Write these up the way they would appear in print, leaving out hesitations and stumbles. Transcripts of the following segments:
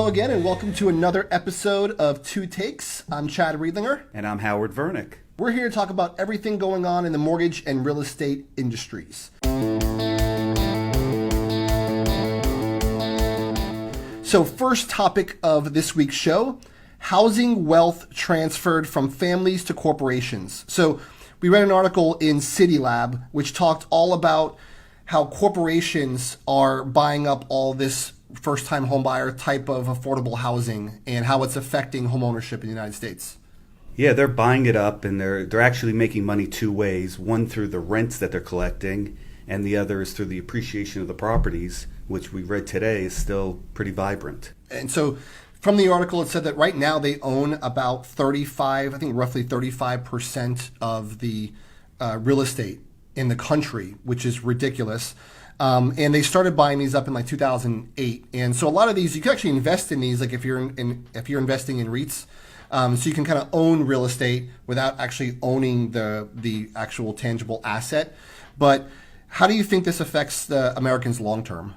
Hello again, and welcome to another episode of Two Takes. I'm Chad Riedlinger. And I'm Howard Vernick. We're here to talk about everything going on in the mortgage and real estate industries. So first topic of this week's show, housing wealth transferred from families to corporations. So we read an article in CityLab which talked all about how corporations are buying up all this first-time homebuyer type of affordable housing and how it's affecting homeownership in the United States. Yeah, they're buying it up, and they're actually making money two ways. One through the rents that they're collecting, and the other is through the appreciation of the properties, which we read today is still pretty vibrant. And so from the article, it said that right now they own about roughly 35% of the real estate in the country, which is ridiculous. And they started buying these up in like 2008. And so a lot of these, you can actually invest in these, like if you're investing in REITs. So you can kind of own real estate without actually owning the actual tangible asset. But how do you think this affects the Americans long term?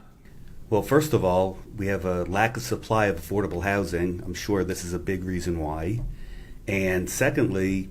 Well, first of all, we have a lack of supply of affordable housing. I'm sure this is a big reason why. And secondly,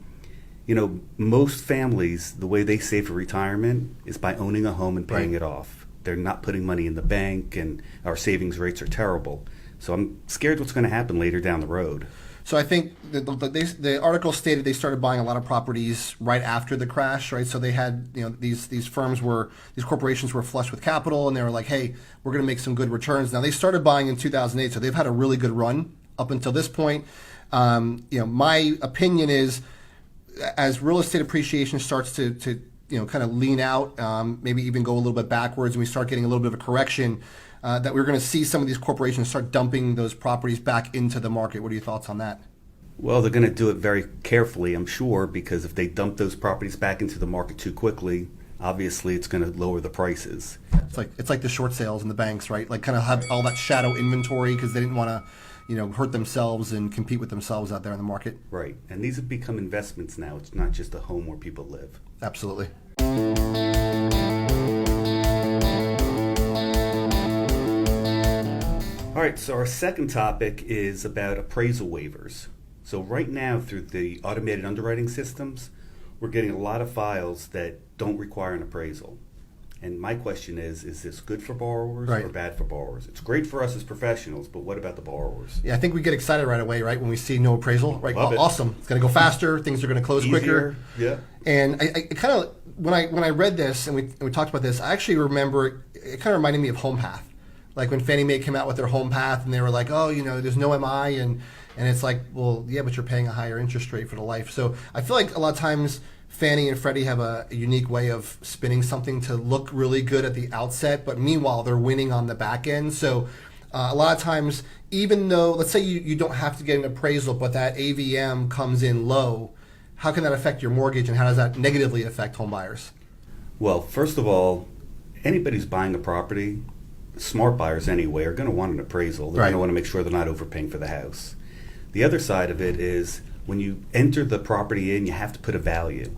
most families, the way they save for retirement is by owning a home and paying it off. They're not putting money in the bank, and our savings rates are terrible. So I'm scared what's going to happen later down the road. So I think the article stated they started buying a lot of properties right after the crash, right? So they had, these corporations were flush with capital, and they were like, hey, we're going to make some good returns. Now they started buying in 2008, so they've had a really good run up until this point. My opinion is, as real estate appreciation starts to kind of lean out, maybe even go a little bit backwards, and we start getting a little bit of a correction, that we're going to see some of these corporations start dumping those properties back into the market. What are your thoughts on that? Well, they're going to do it very carefully, I'm sure, because if they dump those properties back into the market too quickly, obviously it's going to lower the prices. It's like the short sales in the banks, right? Like kind of have all that shadow inventory because they didn't want to hurt themselves and compete with themselves out there in the market. Right. And these have become investments now. It's not just a home where people live. Absolutely. All right, so our second topic is about appraisal waivers. So right now, through the automated underwriting systems, we're getting a lot of files that don't require an appraisal. And my question is this good for borrowers or bad for borrowers? It's great for us as professionals, but what about the borrowers? Yeah, I think we get excited right away, right, when we see no appraisal. Right, Love it. Awesome. It's going to go faster. Things are going to close quicker. Yeah. And I kind of, when I read this and we talked about this, I actually remember it kind of reminded me of HomePath. Like when Fannie Mae came out with their HomePath, and they were like, oh, there's no MI, and it's like, well, yeah, but you're paying a higher interest rate for the life. So I feel like a lot of times Fannie and Freddie have a unique way of spinning something to look really good at the outset, but meanwhile they're winning on the back end. So a lot of times, even though, let's say you don't have to get an appraisal, but that AVM comes in low, how can that affect your mortgage, and how does that negatively affect home buyers? Well, first of all, anybody who's buying a property, smart buyers anyway, are going to want an appraisal. They're going to want to make sure they're not overpaying for the house. The other side of it is when you enter the property in, you have to put a value.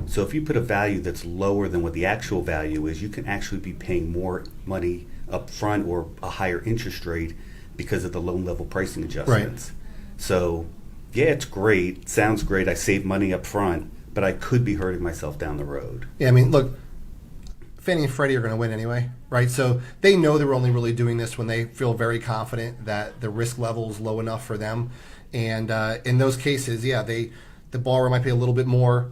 So if you put a value that's lower than what the actual value is, you can actually be paying more money up front or a higher interest rate because of the loan level pricing adjustments. Right. So yeah, it's great. Sounds great. I save money up front, but I could be hurting myself down the road. Yeah, I mean, look, Fannie and Freddie are going to win anyway, right? So they know they're only really doing this when they feel very confident that the risk level is low enough for them. And in those cases, yeah, the borrower might pay a little bit more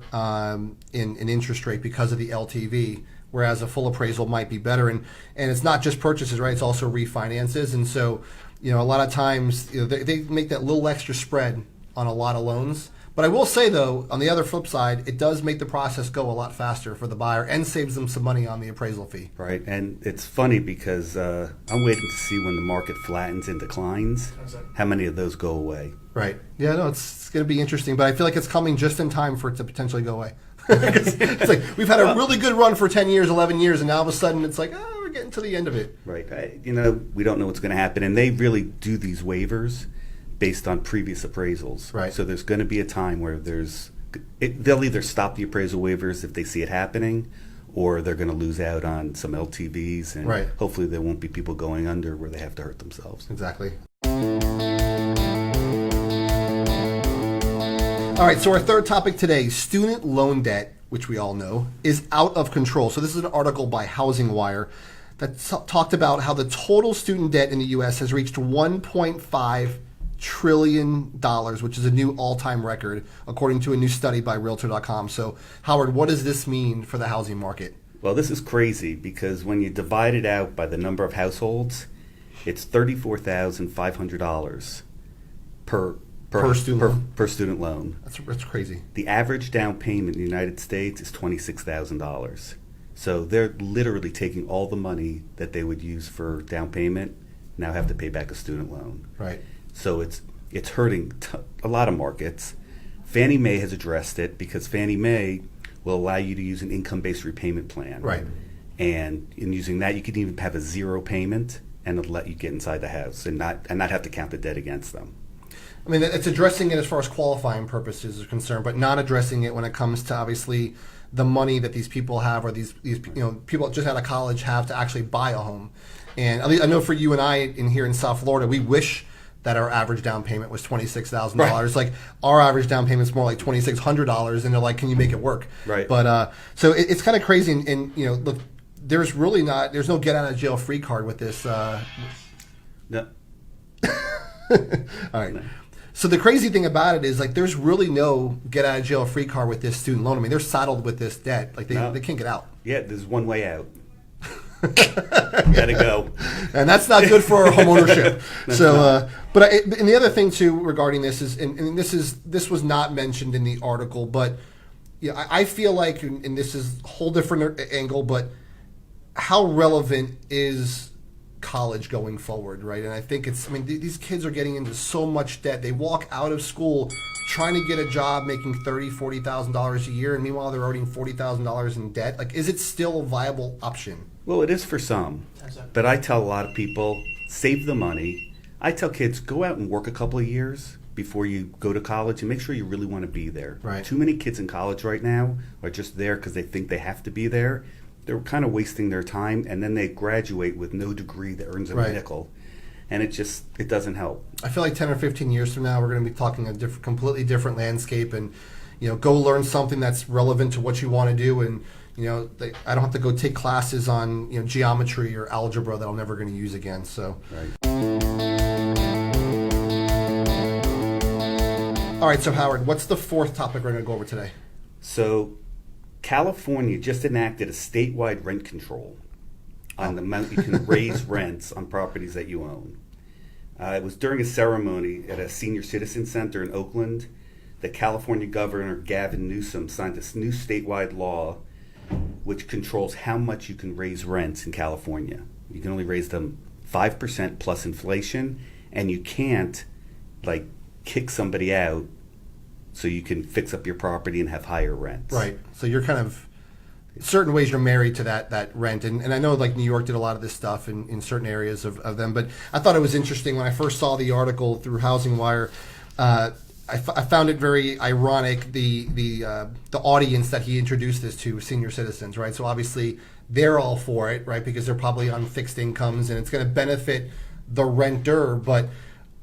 in interest rate because of the LTV, whereas a full appraisal might be better. And it's not just purchases, right? It's also refinances. And so, a lot of times they make that little extra spread on a lot of loans. But I will say, though, on the other flip side, it does make the process go a lot faster for the buyer and saves them some money on the appraisal fee. Right, and it's funny because I'm waiting to see when the market flattens and declines, how many of those go away. Right. Yeah, no, it's going to be interesting, but I feel like it's coming just in time for it to potentially go away. It's like we've had a really good run for 10 years, 11 years, and now all of a sudden it's like, we're getting to the end of it. Right. We don't know what's going to happen, and they really do these waivers based on previous appraisals. Right. So there's going to be a time where they'll either stop the appraisal waivers if they see it happening, or they're going to lose out on some LTVs, and hopefully there won't be people going under where they have to hurt themselves. Exactly. All right, so our third topic today, student loan debt, which we all know, is out of control. So this is an article by Housing Wire that talked about how the total student debt in the U.S. has reached $1.5 trillion, which is a new all-time record, according to a new study by Realtor.com. So, Howard, what does this mean for the housing market? Well, this is crazy because when you divide it out by the number of households, it's $34,500 per student loan. That's crazy. The average down payment in the United States is $26,000. So they're literally taking all the money that they would use for down payment, now have to pay back a student loan. Right. So it's hurting a lot of markets. Fannie Mae has addressed it because Fannie Mae will allow you to use an income-based repayment plan. Right. And in using that, you can even have a zero payment and it'll let you get inside the house and not have to count the debt against them. I mean, it's addressing it as far as qualifying purposes are concerned, but not addressing it when it comes to obviously the money that these people have, or these people just out of college have to actually buy a home. And at least I know for you and I here in South Florida, we wish that our average down payment was $26,000. Right. Like our average down payment is more like $2,600, and they're like, "Can you make it work?" Right. But so it's kind of crazy, and look, there's no get out of jail free card with this. No. All right. No. So the crazy thing about it is, like, there's really no get out of jail free card with this student loan. I mean, they're saddled with this debt. Like, they can't get out. Yeah, there's one way out. Gotta go. And that's not good for home ownership. So, and the other thing too regarding this is, and this was not mentioned in the article, but I feel like, and this is a whole different angle, but how relevant is college going forward, right? And I think these kids are getting into so much debt. They walk out of school trying to get a job making $30,000, $40,000 a year, and meanwhile they're owing $40,000 in debt. Like, is it still a viable option? Well, it is for some, but I tell a lot of people, save the money. I tell kids, go out and work a couple of years before you go to college and make sure you really want to be there. Right. Too many kids in college right now are just there because they think they have to be there. They're kind of wasting their time, and then they graduate with no degree that earns them a nickel. And it doesn't help. I feel like 10 or 15 years from now, we're going to be talking a completely different landscape, and go learn something that's relevant to what you want to do. And I don't have to go take classes on geometry or algebra that I'm never going to use again. So. Right. All right, so Howard, what's the fourth topic we're going to go over today? So, California just enacted a statewide rent control on the amount you can raise rents on properties that you own. It was during a ceremony at a senior citizen center in Oakland that California Governor Gavin Newsom signed this new statewide law which controls how much you can raise rents in California. You can only raise them 5% plus inflation, and you can't kick somebody out so you can fix up your property and have higher rents. Right. So you're kind of, certain ways you're married to that rent. And I know New York did a lot of this stuff in certain areas of them. But I thought it was interesting when I first saw the article through Housing Wire. I found it very ironic, the audience that he introduced this to, senior citizens, right? So obviously they're all for it, right? Because they're probably on fixed incomes and it's going to benefit the renter. But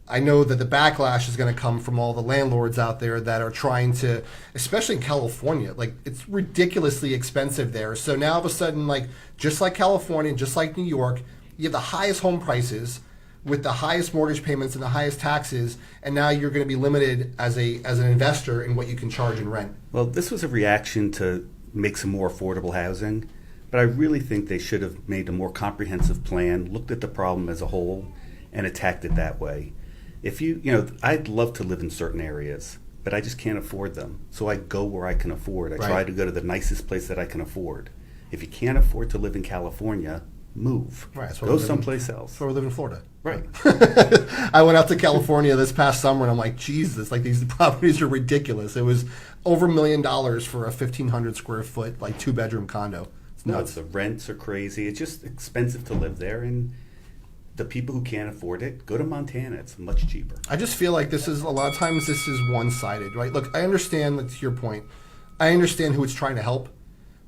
I know that the backlash is going to come from all the landlords out there that are trying to, especially in California, it's ridiculously expensive there. So now all of a sudden, just like California, just like New York, you have the highest home prices with the highest mortgage payments and the highest taxes, and now you're going to be limited as an investor in what you can charge in rent. Well, this was a reaction to make some more affordable housing, but I really think they should have made a more comprehensive plan, looked at the problem as a whole, and attacked it that way. If I'd love to live in certain areas, but I just can't afford them. So I go where I can afford. I try to go to the nicest place that I can afford. If you can't afford to live in California, move. Right. Go someplace else. That's where we live in Florida. Right. I went out to California this past summer, and I'm like, Jesus, these properties are ridiculous. It was over $1 million for a 1,500 square foot, 2-bedroom condo. It's nuts. The rents are crazy. It's just expensive to live there, and the people who can't afford it, go to Montana. It's much cheaper. I just feel like a lot of times this is one-sided, right? Look, I understand, to your point, I understand who it's trying to help,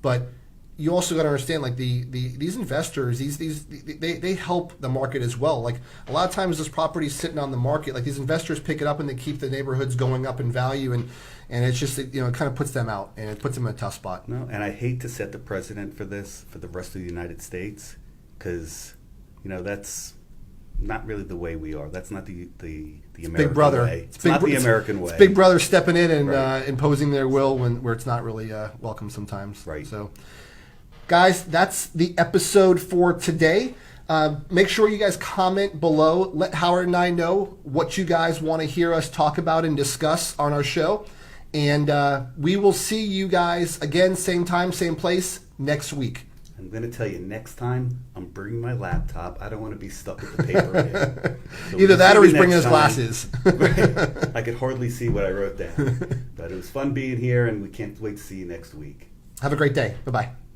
but you also got to understand, these investors, they help the market as well. A lot of times this property is sitting on the market, these investors pick it up and they keep the neighborhoods going up in value, and and it's just it kind of puts them out and it puts them in a tough spot. No, and I hate to set the precedent for this for the rest of the United States, because that's not really the way we are. That's not the American Big Brother way. It's not the American way. It's Big Brother stepping in and Right. imposing their will where it's not really welcome sometimes. Right. So, guys, that's the episode for today. Make sure you guys comment below. Let Howard and I know what you guys want to hear us talk about and discuss on our show. And we will see you guys again, same time, same place, next week. I'm going to tell you, next time I'm bringing my laptop. I don't want to be stuck with the paper again. So Either that or he's next bringing his time. glasses. I could hardly see what I wrote down. But it was fun being here, and we can't wait to see you next week. Have a great day. Bye-bye.